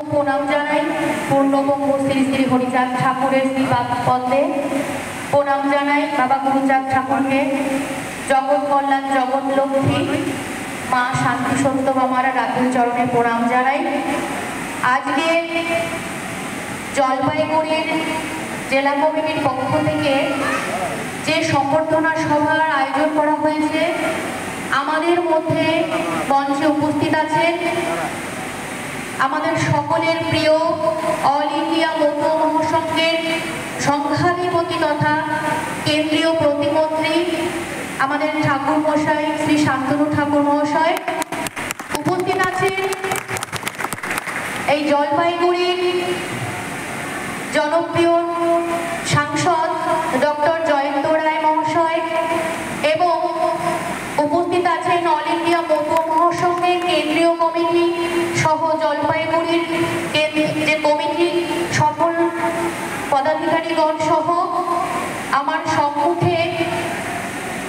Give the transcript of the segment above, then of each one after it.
প্রণাম জানাই পূর্ণবঙ্গ শ্রী শ্রী হরিচাঁদ ঠাকুরের শ্রীপাদ পদ্মে প্রণাম জানাই বাবা গুরুচাঁদ ঠাকুরকে, জগৎ কল্যাণ জগৎ লক্ষ্মী মা শান্তি সত্যভামারা রাতুল চরণে প্রণাম জানাই। আজকে জলপাইগুড়ির জেলা কমিটির পক্ষ থেকে যে সম্বর্ধনা সভার আয়োজন করা হয়েছে, আমাদের মধ্যে মঞ্চে উপস্থিত আছেন আমাদের সকলের প্রিয় অল ইন্ডিয়া মৌথ মহাসংঘের সংঘাধিপতি তথা কেন্দ্রীয় প্রতিমন্ত্রী আমাদের ঠাকুর মশাই শ্রী শান্তনু ঠাকুর মহাশয়। উপস্থিত আছেন এই জলপাইগুড়ির জনপ্রিয় সাংসদ ডক্টর জয়ন্ত রায় মহাশয় এবং উপস্থিত আছেন অল ইন্ডিয়া মৌথ মহাসংঘের কেন্দ্রীয় কমিটি সহ জলপাইগুড়ির যে কমিটি সকল পদাধিকারীগণ সহ আমার সম্মুখে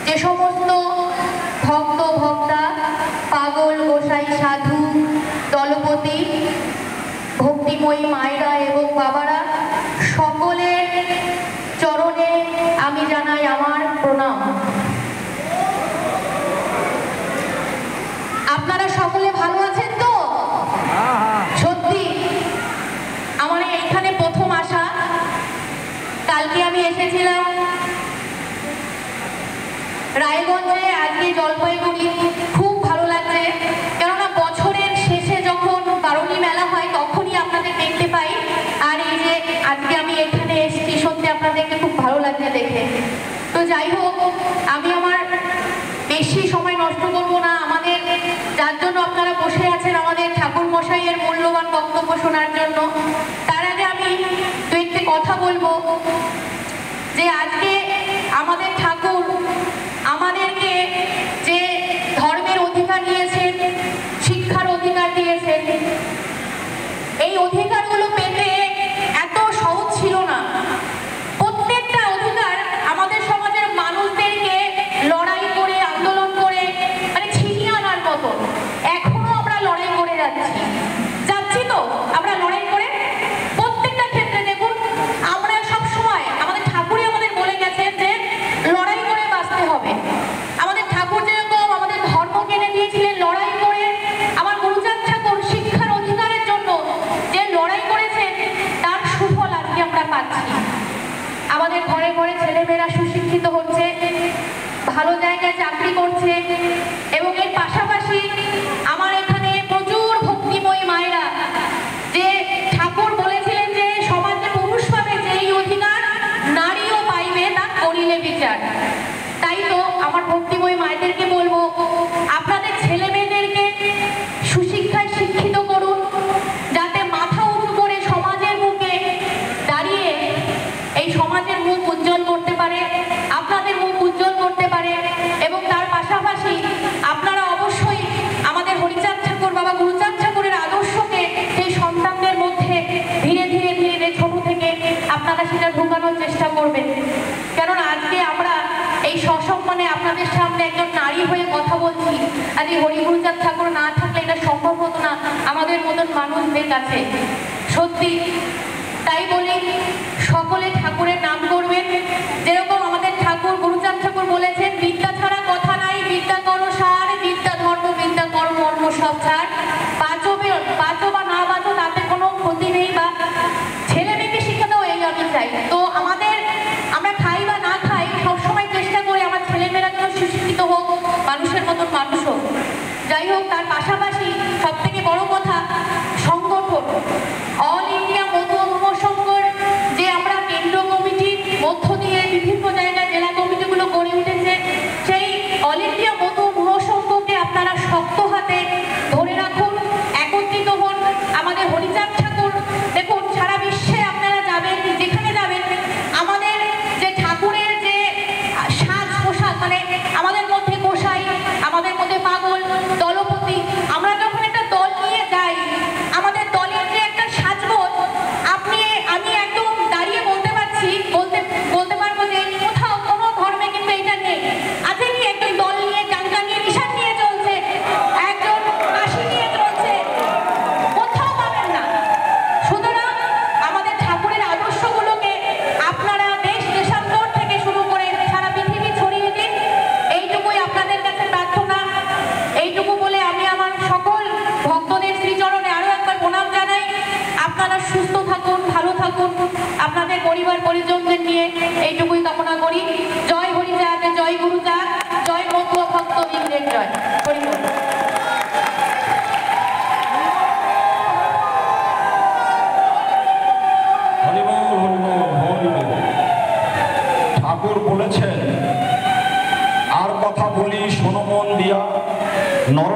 যে সমস্ত ভক্ত ভক্তা পাগল গোসাই সাধু দলপতি ভক্তিময়ী মায়েরা এবং বাবারা, সকলের চরণে আমি জানাই আমার প্রণাম। আপনারা সকলে ভালো আছেন তো? সত্যি আমার এইখানে প্রথম আসা। কালকে আমি এসেছিলাম রায়গঞ্জে, আজকে জলপাইগুড়ি। খুব ভালো লাগছে, কেননা বছরের শেষে যখন বারুণী মেলা হয় তখনই আপনাদের দেখতে পাই, আর এই যে আজকে আমি এখানে এসেছি, সত্যি আপনাদেরকে খুব ভালো লাগছে দেখে। তো যাই হোক, আমি আমার বেশি সময় নষ্ট করবো না। আমাদের যার জন্য আপনারা বসে আছেন আমাদের ঠাকুর মশাইয়ের মূল্যবান বক্তব্য শোনার জন্য, তার আগে আমি দু একটি কথা বলবো যে আজকে আমাদের ঠাকুর আমাদেরকে যে ধর্মের অধিকার দিয়েছেন, শিক্ষার অধিকার দিয়েছেন, এই অধিকারগুলো পেতে এত সহজ ছিল না। প্রত্যেকটা অধিকার আমাদের সমাজের মানুষদেরকে লড়াই করে আন্দোলন করে মানে ছিনিয়ে আনার মতো। এখনো আমরা লড়াই করে যাচ্ছি তো আমরা লড়াই করে প্রত্যেকটা ক্ষেত্রে। দেখুন, আমরা সব সময় আমাদের ঠাকুরই আমাদের বলে গেছেন যে লড়াই করে বাঁচতে হবে। আমাদের ঠাকুর যেরকম আমাদের ধর্ম কেনে দিয়েছিলেন লড়াই করে, আমার গুরুচাঁদ ঠাকুর শিক্ষার অধিকারের জন্য যে লড়াই করেছেন তার সুফল আজকে আমরা পাচ্ছি। আমাদের ঘরে ঘরে ছেলেমেয়েরা সুশিক্ষিত হচ্ছে, ভালো জায়গায় চাকরি করছে, এবং এর পাশাপাশি আমার এখানে প্রচুর ভক্তিময়ী মায়েরা যে ঠাকুর বলেছিলেন যে সমাজে পুরুষ পাবে যেই অধিকার নারীও পাইবে তা করিলে বিচার। তাই তো আমার ভক্তিময়ী মায়েদেরকে বলবো, আপনাদের ছেলে মেয়েদেরকে সুশিক্ষায় শিক্ষিত করুন, যাতে মাথা উঁচু করে সমাজের মুখে দাঁড়িয়ে এই সমাজের মুখ উজ্জ্বল করতে পারে, আপনাদের মুখ উজ্জ্বল করতে পারে। এবং তার পাশাপাশি আপনারা অবশ্যই আমাদের হরিচাঁদ ঠাকুর বাবা গুরুচাঁদ ঠাকুরের আদর্শকে সেই সন্তানদের মধ্যে ধীরে ধীরে ধীরে ধীরে ছোট থেকে আপনারা সেটা ঢোকানোর চেষ্টা করবেন। কেননা আজকে আমরা এই সসম্মানে আপনাদের সামনে একজন নারী হয়ে কথা বলছি, আর এই হরি গুরুচাঁদ ঠাকুর না থাকলে এটা সম্ভব হতো না আমাদের মতন মানুষদের কাছে। সত্যি তাই বলি, সকলে ঠাকুরের নাম করবেন। যেরকম আমাদের ঠাকুর গুরুচাঁদ ঠাকুর বলেছেন, বিদ্যা ছাড়া কথা নাই, বিদ্যা করো সার, বিদ্যা ধর্ম বিদ্যা করো মর্ম সব ছাড়। বাঁচো বা না বাঁচো তাতে কোনো ক্ষতি নেই, বা ছেলে মেয়েকে শিক্ষা দাও, এই আমি চাই। তো আমরা খাই বা না খাই সবসময় চেষ্টা করি আমার ছেলেমেয়েরা যেন সুশিক্ষিত হোক, মানুষের মতন মানুষ হোক। যাই হোক, তার পাশাপাশি সব থেকে বড় কথা সংগঠন অল ইন্ডিয়া মৌথ মহাসংঘের যে আমরা কেন্দ্র কমিটির মধ্য দিয়ে বিভিন্ন জায়গায় জেলা কমিটিগুলো গড়ে উঠেছে, সেই অল ইন্ডিয়া মৌথ মহাসংঘকে আপনারা শক্ত হাতে ধরে রাখুন, একত্রিত হন। আমাদের হরিচাঁদ ঠাকুর, দেখুন সারা বিশ্বে আপনারা যাবেন, যেখানে যাবেন আমাদের যে ঠাকুরের যে সাজ পোশাক, মানে আমাদের মধ্যে গোসাই, আমাদের মধ্যে পাগল দলপতি, পরিবার পরিজনদের নিয়ে এইটুকুই কামনা করি। জয় হরিচাঁদ, জয় গুরুচাঁদ, জয় মতুয়া ভক্ত বৃন্দের জয়। হরি বল। ঠাকুর বলেছেন, আর কথা বলি শোনো মন দিয়া, নর